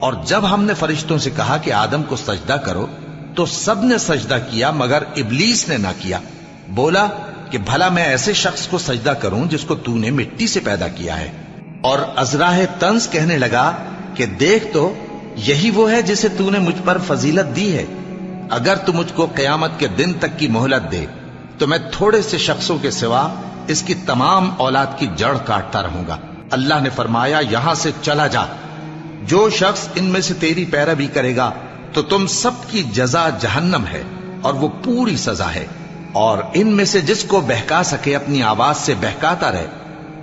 اور جب ہم نے فرشتوں سے کہا کہ آدم کو سجدہ کرو تو سب نے سجدہ کیا مگر ابلیس نے نہ کیا. بولا کہ بھلا میں ایسے شخص کو سجدہ کروں جس کو تو نے مٹی سے پیدا کیا ہے. اور ازراہ طنز کہنے لگا کہ دیکھ تو یہی وہ ہے جسے تو نے مجھ پر فضیلت دی ہے. اگر تو مجھ کو قیامت کے دن تک کی مہلت دے تو میں تھوڑے سے شخصوں کے سوا اس کی تمام اولاد کی جڑ کاٹتا رہوں گا. اللہ نے فرمایا یہاں سے چلا جا. جو شخص ان میں سے تیری پیروی کرے گا تو تم سب کی جزا جہنم ہے اور وہ پوری سزا ہے. اور ان میں سے جس کو بہکا سکے اپنی آواز سے بہکاتا رہے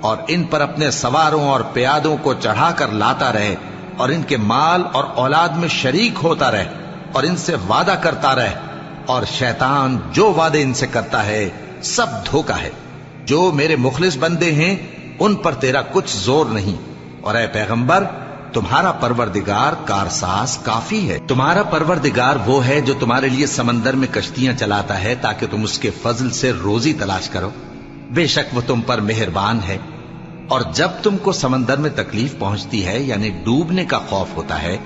اور ان پر اپنے سواروں اور پیادوں کو چڑھا کر لاتا رہے اور ان کے مال اور اولاد میں شریک ہوتا رہے اور ان سے وعدہ کرتا رہے. اور شیطان جو وعدے ان سے کرتا ہے سب دھوکا ہے. جو میرے مخلص بندے ہیں ان پر تیرا کچھ زور نہیں. اور اے پیغمبر تمہارا پروردگار کارساز کافی ہے. تمہارا پروردگار وہ ہے جو تمہارے لیے سمندر میں کشتیاں چلاتا ہے تاکہ تم اس کے فضل سے روزی تلاش کرو. بے شک وہ تم پر مہربان ہے. اور جب تم کو سمندر میں تکلیف پہنچتی ہے یعنی ڈوبنے کا خوف ہوتا ہے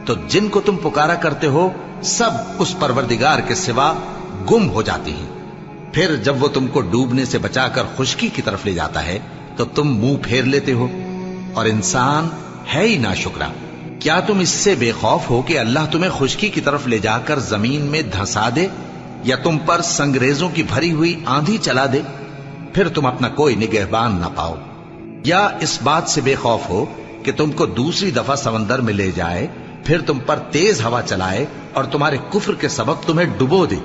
تو جن کو تم پکارا کرتے ہو سب اس پروردگار کے سوا گم ہو جاتے ہیں. پھر جب وہ تم کو ڈوبنے سے بچا کر خشکی کی طرف لے جاتا ہے تو تم منہ پھیر لیتے ہو. اور انسان ہے ہی ناشکرا. کیا تم اس سے بے خوف ہو کہ اللہ تمہیں خشکی کی طرف لے جا کر زمین میں دھنسا دے یا تم پر سنگریزوں کی بھری ہوئی آندھی چلا دے پھر تم اپنا کوئی نگہبان نہ پاؤ؟ یا اس بات سے بے خوف ہو کہ تم کو دوسری دفعہ سمندر میں لے جائے پھر تم پر تیز ہوا چلائے اور تمہارے کفر کے سبب تمہیں ڈبو دے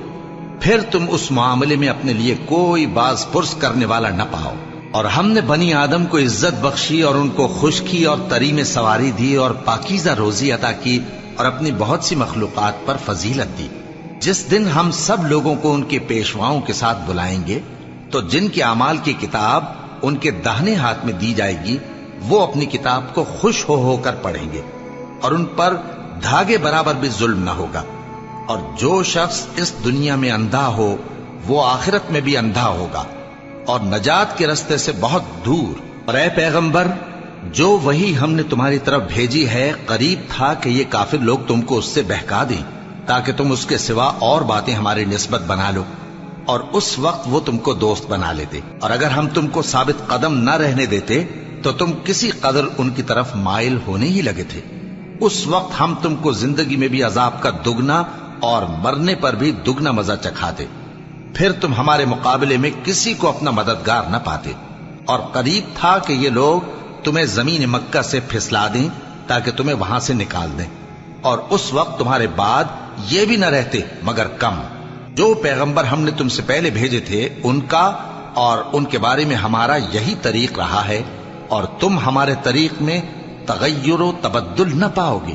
پھر تم اس معاملے میں اپنے لیے کوئی باز پرس کرنے والا نہ پاؤ؟ اور ہم نے بنی آدم کو عزت بخشی اور ان کو خشکی اور تری میں سواری دی اور پاکیزہ روزی عطا کی اور اپنی بہت سی مخلوقات پر فضیلت دی. جس دن ہم سب لوگوں کو ان کے پیشواؤں کے ساتھ بلائیں گے تو جن کے اعمال کی کتاب ان کے داہنے ہاتھ میں دی جائے گی وہ اپنی کتاب کو خوش ہو کر پڑھیں گے اور ان پر دھاگے برابر بھی ظلم نہ ہوگا. اور جو شخص اس دنیا میں اندھا ہو وہ آخرت میں بھی اندھا ہوگا اور نجات کے رستے سے بہت دور. اور اے پیغمبر جو وہی ہم نے تمہاری طرف بھیجی ہے قریب تھا کہ یہ کافر لوگ تم کو اس سے بہکا دیں تاکہ تم اس کے سوا اور باتیں ہماری نسبت بنا لو اور اس وقت وہ تم کو دوست بنا لیتے. اور اگر ہم تم کو ثابت قدم نہ رہنے دیتے تو تم کسی قدر ان کی طرف مائل ہونے ہی لگے تھے. اس وقت ہم تم کو زندگی میں بھی عذاب کا دگنا اور مرنے پر بھی دگنا مزہ چکھاتے. پھر تم ہمارے مقابلے میں کسی کو اپنا مددگار نہ پاتے. اور قریب تھا کہ یہ لوگ تمہیں زمین مکہ سے پھسلا دیں تاکہ تمہیں وہاں سے نکال دیں اور اس وقت تمہارے بعد یہ بھی نہ رہتے مگر کم. جو پیغمبر ہم نے تم سے پہلے بھیجے تھے ان کا اور ان کے بارے میں ہمارا یہی طریق رہا ہے اور تم ہمارے طریق میں تغیر و تبدل نہ پاؤ گے.